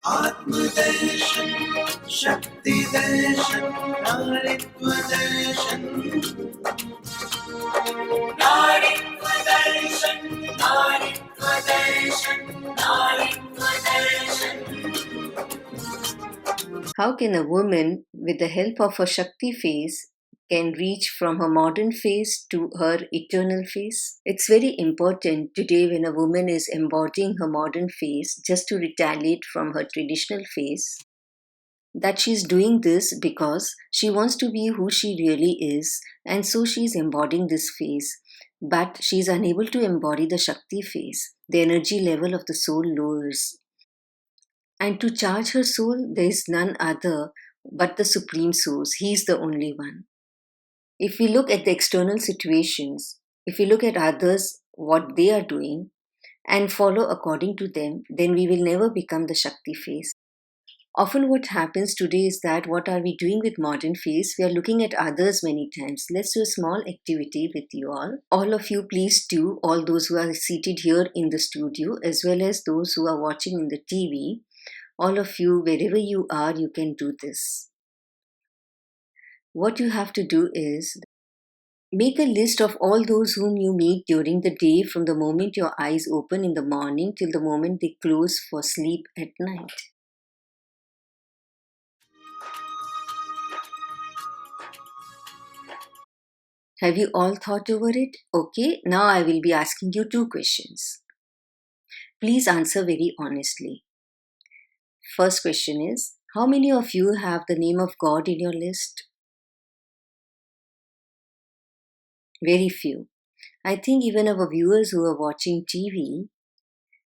आत्मदर्शन शक्ति दर्शन नारित्व दर्शन नारित्व दर्शन नारित्व दर्शन नारित्व दर्शन. How can a woman, with the help of her Shakti face, can reach from her modern face to her eternal face? It's very important today when a woman is embodying her modern face just to retaliate from her traditional face, that she's doing this because she wants to be who she really is, and so she's embodying this face. But she's unable to embody the Shakti face. The energy level of the soul lowers. And to charge her soul, there is none other but the Supreme Source. He is the only one. If we look at the external situations, if we look at others, what they are doing, and follow according to them, then we will never become the Shakti face. Often what happens today is that what are we doing with modern face? We are looking at others many times. Let's do a small activity with you all. All of you please do, all those who are seated here in the studio as well as those who are watching in the TV. All of you, wherever you are, you can do this. What you have to do is make a list of all those whom you meet during the day from the moment your eyes open in the morning till the moment they close for sleep at night. Have you all thought over it? Okay, now I will be asking you 2 questions. Please answer very honestly. First question is, how many of you have the name of God in your list? Very few. I think even our viewers who are watching TV,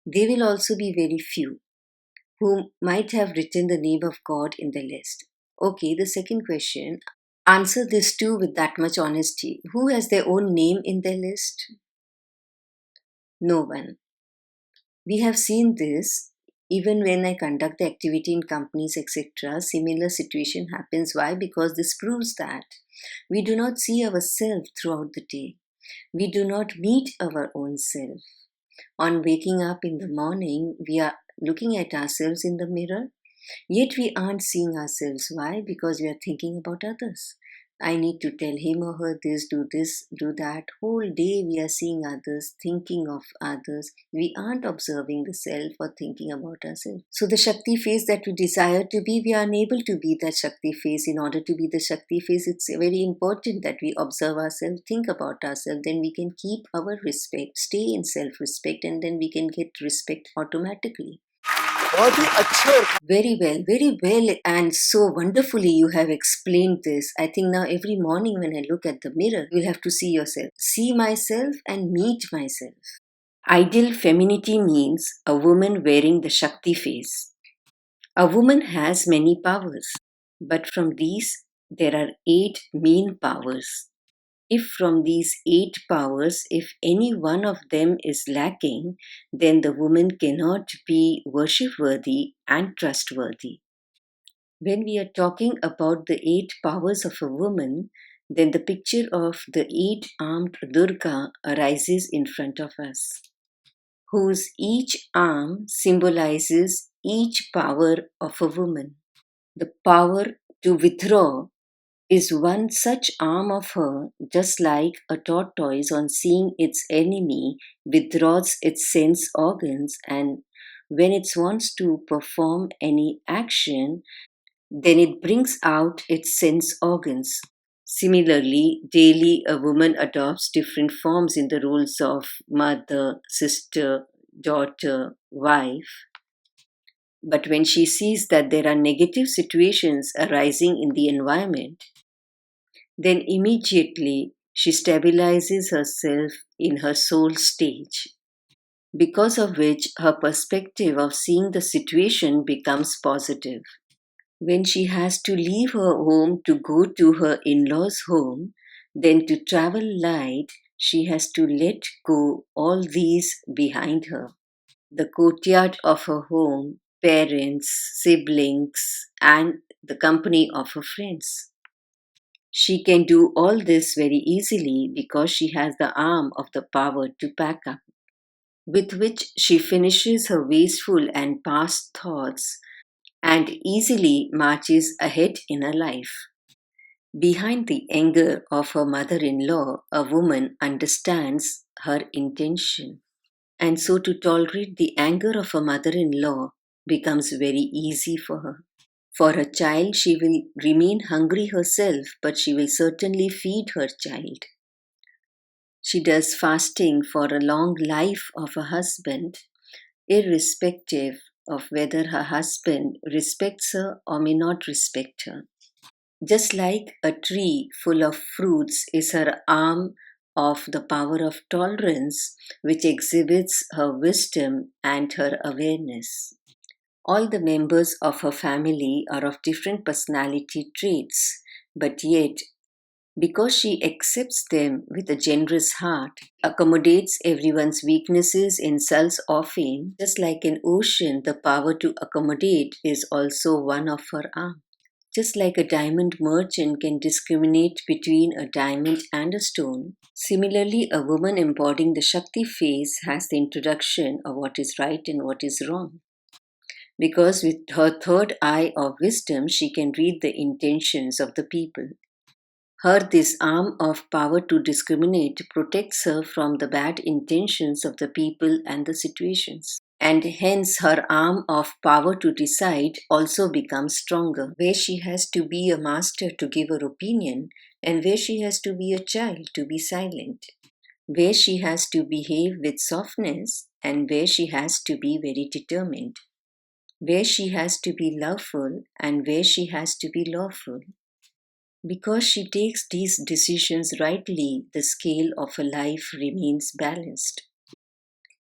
they will also be very few who might have written the name of God in the list. Okay, the second question, answer this too with that much honesty. Who has their own name in their list? No one. We have seen this even when I conduct the activity in companies, etc. Similar situation happens. Why? Because this proves that we do not see ourselves throughout the day. We do not meet our own self. On waking up in the morning, we are looking at ourselves in the mirror, yet we aren't seeing ourselves. Why? Because we are thinking about others. I need to tell him or her this, do that. Whole day we are seeing others, thinking of others. We aren't observing the self or thinking about ourselves. So the Shakti face that we desire to be, we are unable to be that Shakti face. In order to be the Shakti face, it's very important that we observe ourselves, think about ourselves. Then we can keep our respect, stay in self-respect, and then we can get respect automatically. Very well, and so wonderfully you have explained this. I think now every morning when I look at the mirror, you'll have to see yourself. See myself and meet myself. Ideal femininity means a woman wearing the Shakti face. A woman has many powers, but from these there are 8 main powers. If from these 8 powers, if any one of them is lacking, then the woman cannot be worship-worthy and trustworthy. When we are talking about the 8 powers of a woman, then the picture of the 8-armed Durga arises in front of us, whose each arm symbolizes each power of a woman. The power to withdraw is one such arm of her, just like a tortoise on seeing its enemy withdraws its sense organs, and when it wants to perform any action, then it brings out its sense organs. Similarly, daily a woman adopts different forms in the roles of mother, sister, daughter, wife. But when she sees that there are negative situations arising in the environment, then immediately she stabilizes herself in her soul stage, because of which her perspective of seeing the situation becomes positive. When she has to leave her home to go to her in-laws' home, then to travel light, she has to let go all these behind her. The courtyard of her home, parents, siblings, and the company of her friends. She can do all this very easily because she has the arm of the power to pack up, with which she finishes her wasteful and past thoughts and easily marches ahead in her life. Behind the anger of her mother in law, a woman understands her intention. And so to tolerate the anger of her mother in law becomes very easy for her. For her child, she will remain hungry herself, but she will certainly feed her child. She does fasting for a long life of her husband, irrespective of whether her husband respects her or may not respect her. Just like a tree full of fruits is her arm of the power of tolerance, which exhibits her wisdom and her awareness. All the members of her family are of different personality traits, but yet, because she accepts them with a generous heart, accommodates everyone's weaknesses, insults, or fame, just like an ocean, the power to accommodate is also one of her arms. Just like a diamond merchant can discriminate between a diamond and a stone, similarly, a woman embodying the Shakti face has the introduction of what is right and what is wrong. Because with her third eye of wisdom, she can read the intentions of the people. This arm of power to discriminate protects her from the bad intentions of the people and the situations. And hence, her arm of power to decide also becomes stronger, where she has to be a master to give her opinion, and where she has to be a child to be silent, where she has to behave with softness, and where she has to be very determined, where she has to be loveful, and where she has to be lawful. Because she takes these decisions rightly, the scale of her life remains balanced.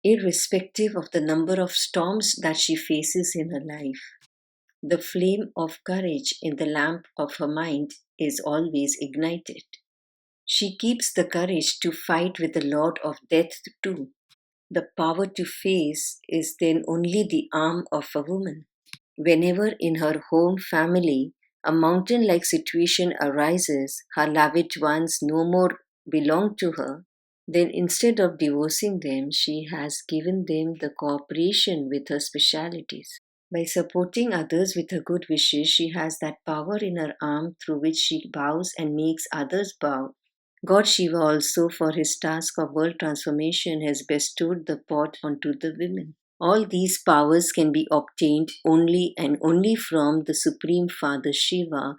Irrespective of the number of storms that she faces in her life, the flame of courage in the lamp of her mind is always ignited. She keeps the courage to fight with the Lord of Death too. The power to face is then only the arm of a woman. Whenever in her home family a mountain like situation arises, her loved ones no more belong to her, then instead of divorcing them, she has given them the cooperation with her specialities. By supporting others with her good wishes, she has that power in her arm through which she bows and makes others bow. God Shiva also, for his task of world transformation, has bestowed the pot onto the women. All these powers can be obtained only and only from the Supreme Father Shiva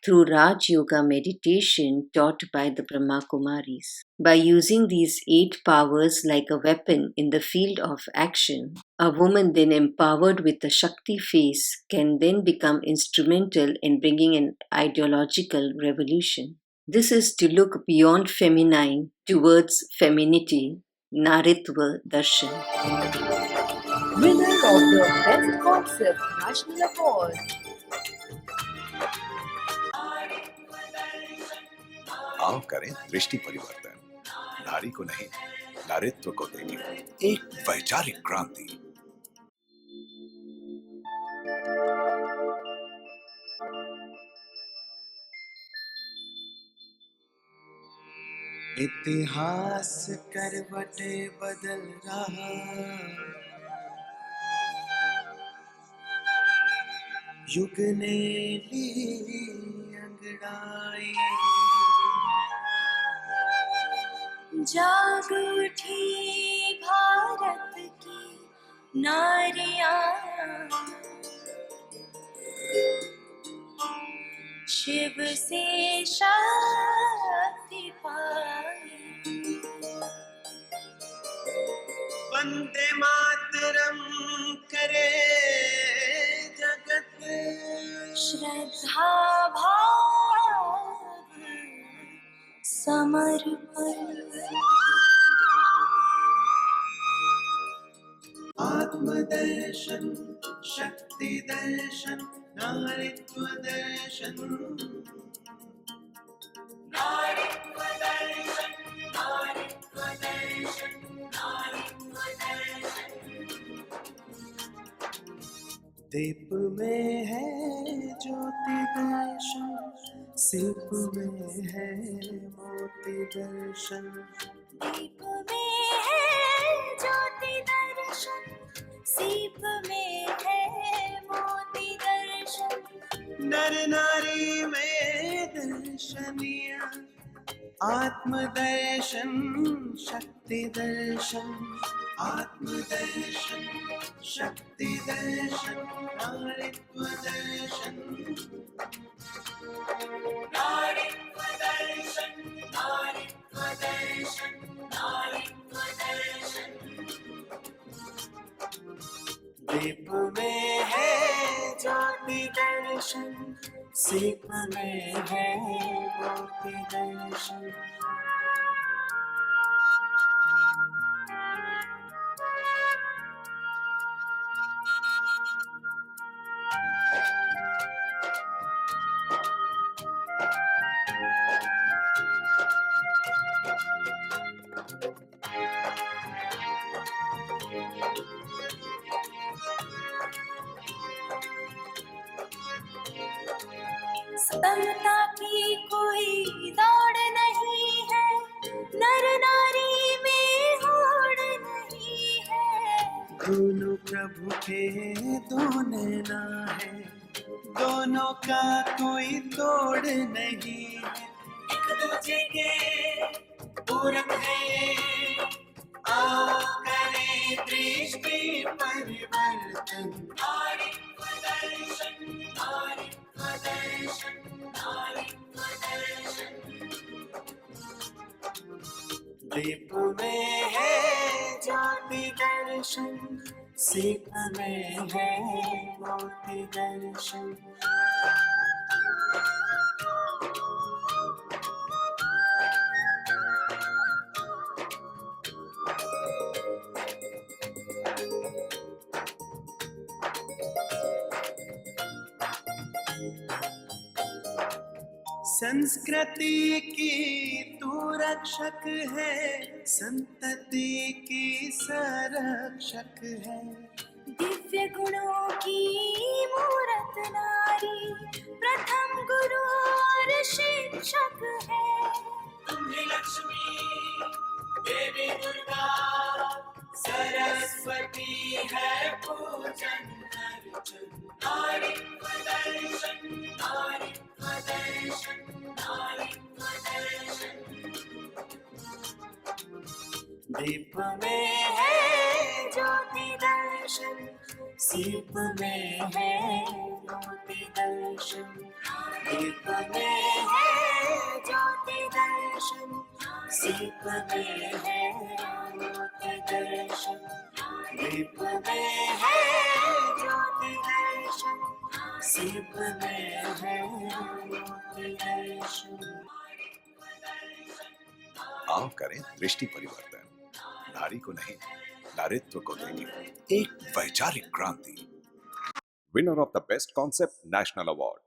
through Raj Yoga meditation taught by the Brahma Kumaris. By using these 8 powers like a weapon in the field of action, a woman then empowered with the Shakti Face can then become instrumental in bringing an ideological revolution. This is to look beyond feminine towards femininity, Nareetva Darshan. Winner of the Best Concept National Award. आओ करें दृष्टि परिवर्तन, नारी को नहीं नारीत्व को देखें एक वैचारिक क्रांति। इतिहास करवटे बदल रहा, युग ने ली अंगड़ाई, जाग उठी भारत की नारियां, शिव से शक्ति पाई। वंदे मातरम करे जगत, श्रद्धा भाव समर्पण। आत्मदर्शन, शक्ति दर्शन, नारीत्व दर्शन, नारीत्व दर्शन, नारीत्व दर्शन, नारीत्व दर्शन। दीप में है ज्योति दर्शन, सीप में है मोती दर्शन, दीप में है ज्योति दर्शन, सीप में है मोती दर्शन। नर नारी में दर्शनिया, आत्मदर्शन शक्ति दर्शन, आत्मदर्शन शक्ति दर्शन, नारीत्व दर्शन, नारीत्व दर्शन, नारीत्व दर्शन, नारीत्व दर्शन। दीप में है ज्योति दर्शन, सीप में है मोती दर्शन। समता की कोई दौड़ नहीं है, नर नारी में होड़ नहीं है। दोनों प्रभु के दो नैना है, दोनों का कोई तोड़ नहीं है। एक दूजे के पूरक है, आओ करें दृष्टि परिवर्तन। नारीत्व दर्शन, नारीत्व दर्शन, नारीत्व दर्शन। दीप में है ज्योति दर्शन, सीप में है मोती दर्शन। संस्कृति की तू रक्षक है, संतति की संरक्षक है। दिव्य गुणों की मूरत नारी, प्रथम गुरु और शिक्षक है। तुम्हें लक्ष्मी देवी दुर्गा सरस्वती है पूजन अर्चन। नारीत्व दर्शन, नारीत्व दर्शन, नारीत्व दर्शन। दीप में है ज्योति दर्शन, सीप में है मोती दर्शन। दीप में है ज्योति दर्शन, सीप में है मोती दर्शन। दीप में है ज्योति दर्शन, सीप में है मोती दर्शन। आओ करें दृष्टि परिवर्तन, नारी को नहीं नारित्व को देंगे एक वैचारिक क्रांति। Winner of the best concept national award